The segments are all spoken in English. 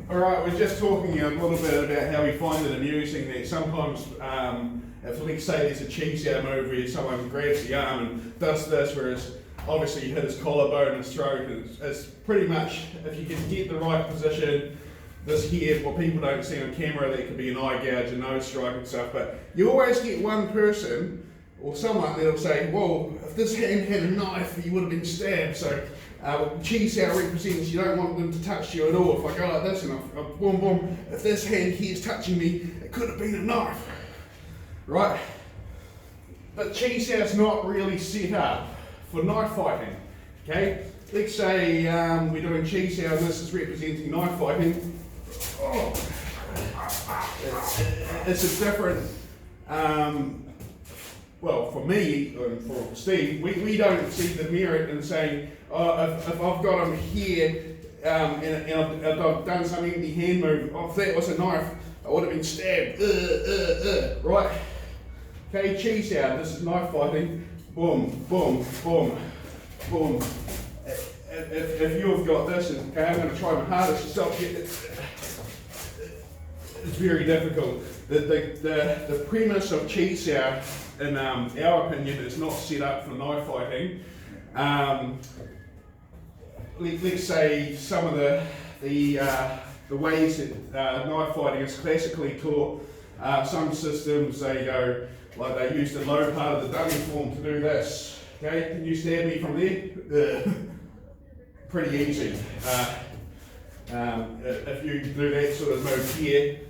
Alright, we're just talking a little bit about how we find it amusing that sometimes, if let's say there's a cheese out move where someone grabs the arm and does this, whereas obviously you hit his collarbone and his throat, it's pretty much, if you can get the right position, this here, what people don't see on camera, that could be an eye gouge, a nose strike and stuff, but you always get one person or someone that'll say, well, if this hand had a knife, you would have been stabbed. So cheese out represents you don't want them to touch you at all. If I go like this and I boom, boom, if this hand here is touching me, it could have been a knife, right? But cheese out's not really set up for knife fighting, okay? Let's say we're doing cheese out and this is representing knife fighting. Oh. It's a different, well, for me and for Steve, we don't see the merit in saying, oh, if I've got him here and I've done some empty hand move, oh, if that was a knife, I would have been stabbed, right? Okay, cheese out, this is knife fighting, boom, boom, boom, boom. If you've got this, okay, I'm going to try my hardest to stop it. It's very difficult. The premise of cheese out, in our opinion, is not set up for knife fighting. Let's say some of the ways that knife fighting is classically taught. Some systems they go like they use the low part of the dummy form to do this. Okay, can you stab me from there? Pretty easy. If you do that sort of move here,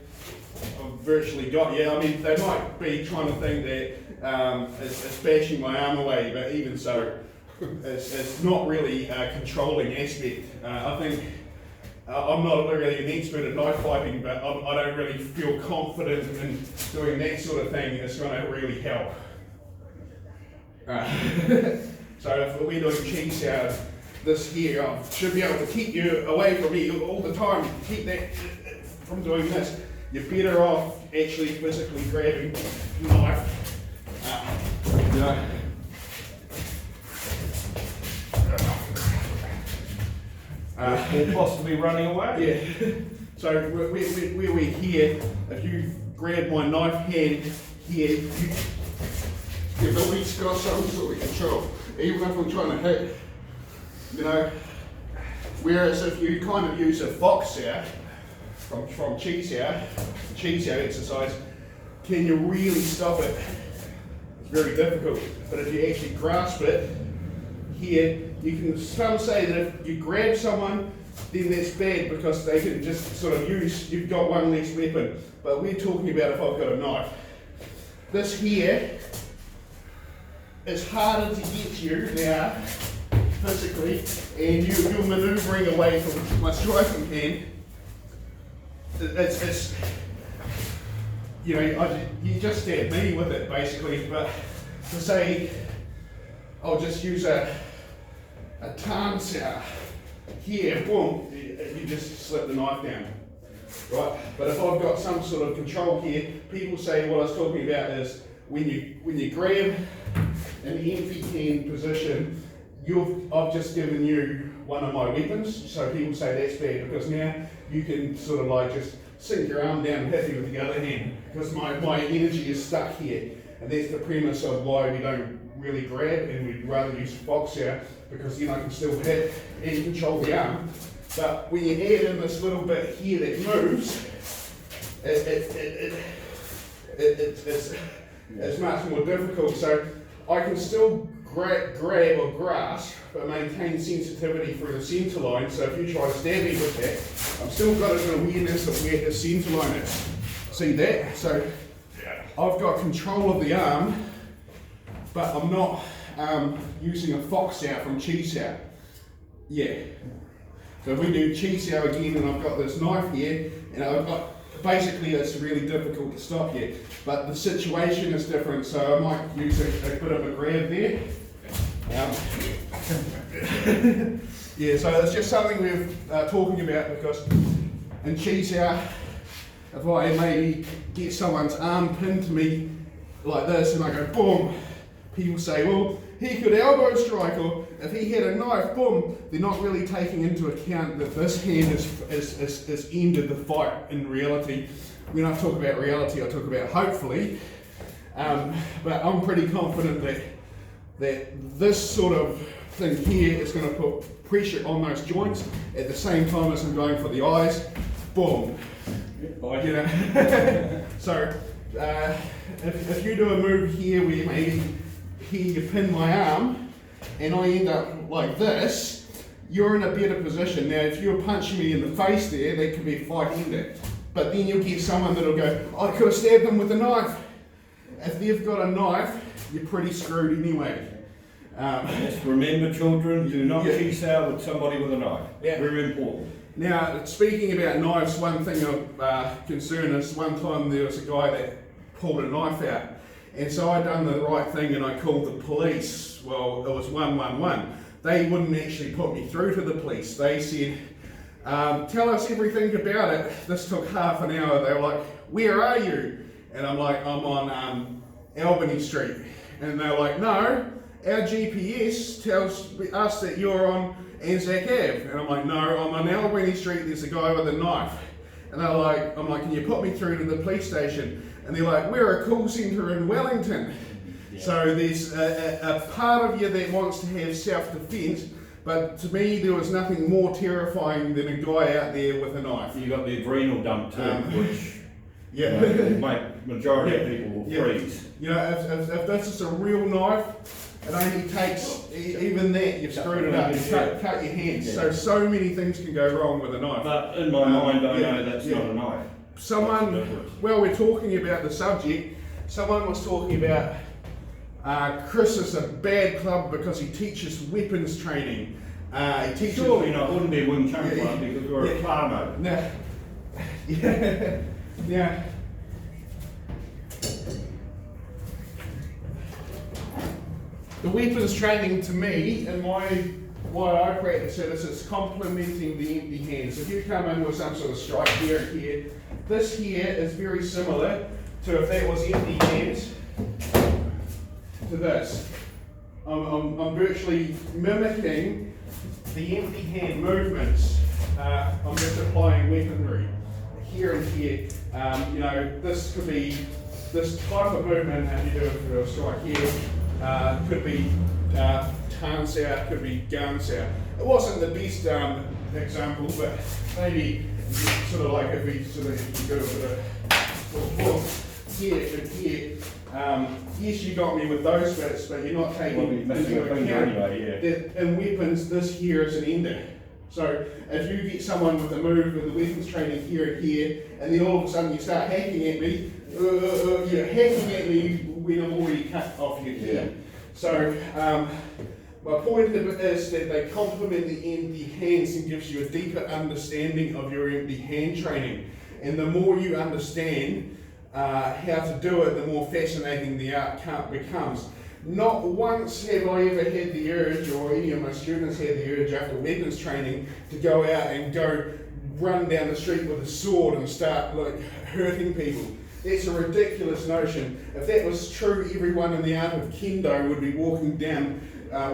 I've virtually got you. I mean, they might be trying to think that it's bashing my arm away, but even so, it's not really a controlling aspect. I think I'm not really an expert at knife fighting, but I don't really feel confident in doing that sort of thing. It's going to really help. So if we're doing cheese out, this here, I should be able to keep you away from me all the time. Keep that from doing this. You're better off actually physically grabbing the knife. You know. Or possibly running away. Yeah. So where we're here, if you grab my knife hand here, you've at least got some sort of control. Even if I'm trying to hit, you know. Whereas if you kind of use a fox out, from cheese out exercise, can you really stop it? It's very difficult. But if you actually grasp it here, you can some say that if you grab someone, then that's bad because they can just sort of you've got one less weapon. But we're talking about if I've got a knife. This here is harder to get you now, physically, and you're manoeuvring away from my striking hand. It's you know, you just stab me with it basically, but to say I'll just use a stance out here, boom, you just slip the knife down, right? But if I've got some sort of control here, people say what I was talking about is when you grab an empty hand position, I've just given you one of my weapons, so people say that's bad because now you can sort of like just sink your arm down and hit me with the other hand because my energy is stuck here, and that's the premise of why we don't really grab and we'd rather use fox out because then I can still hit and control the arm. But when you add in this little bit here that moves, it's much more difficult. So I can still grab or grasp, but maintain sensitivity through the centre line. So if you try to stab me with that, I've still got an awareness of where the centre line is. See that? So I've got control of the arm, but I'm not using a fox out from cheese out. Yeah. So if we do cheese out again, and I've got this knife here, and I've got basically it's really difficult to stop here, but the situation is different, so I might use a bit of a grab there. Yeah, so it's just something we're talking about because in cheese out, if I maybe get someone's arm pinned to me like this and I go boom, people say, well, he could elbow strike, or if he had a knife, boom, they're not really taking into account that this hand has ended the fight in reality. When I talk about reality, I talk about hopefully, but I'm pretty confident that this sort of thing here is going to put pressure on those joints at the same time as I'm going for the eyes. Boom. You know. So if you do a move here where maybe here you pin my arm and I end up like this, you're in a better position. Now if you're punching me in the face there, that could be a fight ended. But then you'll get someone that'll go, oh, I could have stabbed them with a knife. If they've got a knife, you're pretty screwed anyway. Just remember, children, do not cheese out with somebody with a knife. Yeah. Very important. Now, speaking about knives, one thing of concern is one time there was a guy that pulled a knife out. And so I done the right thing and I called the police. Well, it was 111. They wouldn't actually put me through to the police. They said, tell us everything about it. This took half an hour. They were like, where are you? And I'm like, I'm on Albany Street. And they're like, no, our GPS tells us that you're on Anzac Ave. And I'm like, no, I'm on Albany Street, there's a guy with a knife. And they're like, I'm like, can you put me through to the police station? And they're like, we're a call centre in Wellington. Yeah. So there's a part of you that wants to have self-defence, but to me there was nothing more terrifying than a guy out there with a knife. You got the adrenal dump too, which yeah, majority of people will freeze. You know, if this is a real knife, it only takes, even that, you've screwed it up, you've cut your hands. Yeah. So many things can go wrong with a knife. But in my mind, I know that's not a knife. While we're talking about the subject, someone was talking about Chris is a bad club because he teaches weapons training. He teaches. Surely not, wouldn't be a Wing Chun club because we're a Klarno. Yeah. The weapons training to me, and why I practice it, is it's complementing the empty hands. If you come in with some sort of strike here and here, this here is very similar to if that was empty hands to this. I'm virtually mimicking the empty hand movements. I'm just applying weaponry here and here. You know, this could be this type of movement, if you do a strike here, could be tans out, could be guns out. It wasn't the best example, but maybe sort of like if we sort of go with a here and here. Yes, you got me with those bits, but you're not taking into account that in weapons, this here is an ender. So if you get someone with a move with the weapons training here and here, and then all of a sudden you start hacking at me, you're hacking at me when I'm already cut off your hair. So my point is that they complement the empty hands and gives you a deeper understanding of your empty hand training. And the more you understand how to do it, the more fascinating the art becomes. Not once have I ever had the urge, or any of my students had the urge after weapons training, to go out and go run down the street with a sword and start like hurting people. That's a ridiculous notion. If that was true, everyone in the art of kendo would be walking down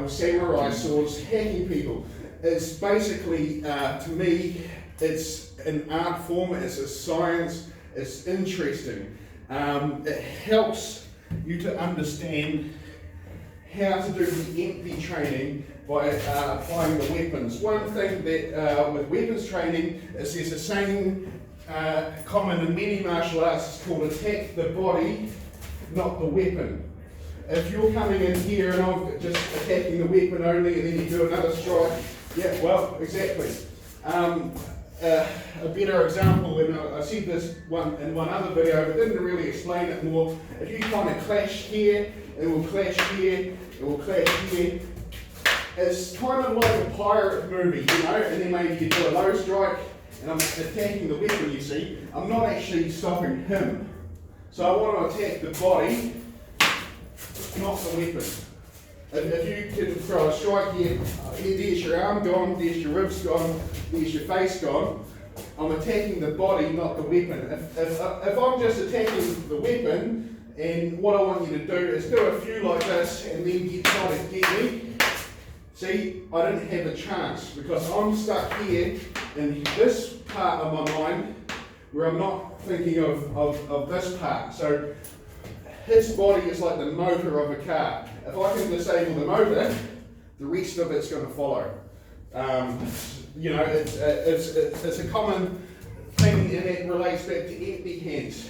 with samurai swords hacking people. It's basically, to me, it's an art form, it's a science, it's interesting. It helps you to understand how to do the empty training by applying the weapons. One thing that with weapons training is there's a saying common in many martial arts. It's called attack the body, not the weapon. If you're coming in here and I'm just attacking the weapon only and then you do another strike, yeah, well, exactly. A better example, and I said this in one other video, but didn't really explain it more. If you kind of clash here, it will clash here, it will clash here. It's kind of like a pirate movie, you know, and then maybe you do a low strike, and I'm attacking the weapon, you see. I'm not actually stopping him. So I want to attack the body, not the weapon. If you can throw a strike here, there's your arm gone, there's your ribs gone, there's your face gone. I'm attacking the body, not the weapon. If I'm just attacking the weapon, And what I want you to do is do a few like this and then try to get me. See, I don't have a chance because I'm stuck here in this part of my mind where I'm not thinking of this part. So his body is like the motor of a car. If I can disable the motor, the rest of it's going to follow. You know, it's a common thing, and it relates back to empty hands.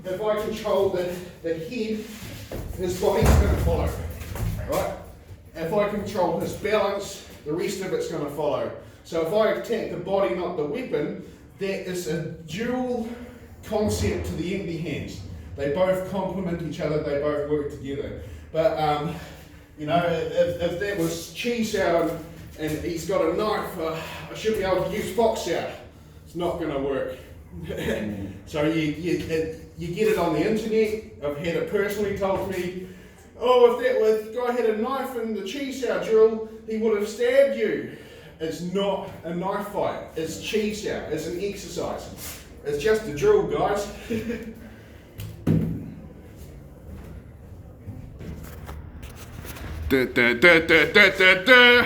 If I control the head, his body's going to follow, right? If I control his balance, the rest of it's going to follow. So if I attack the body, not the weapon, that is a dual concept to the empty hands. They both complement each other, they both work together. But, you know, if that was Chi Sao and he's got a knife, I should be able to use Fox Sao. It's not going to work. So you get it on the internet. I've had it personally told me, oh, if that guy had a knife in the Chi Sao drill, he would have stabbed you. It's not a knife fight, it's Chi Sao, it's an exercise. It's just a drill, guys. Da, da, da, da, da, da, da.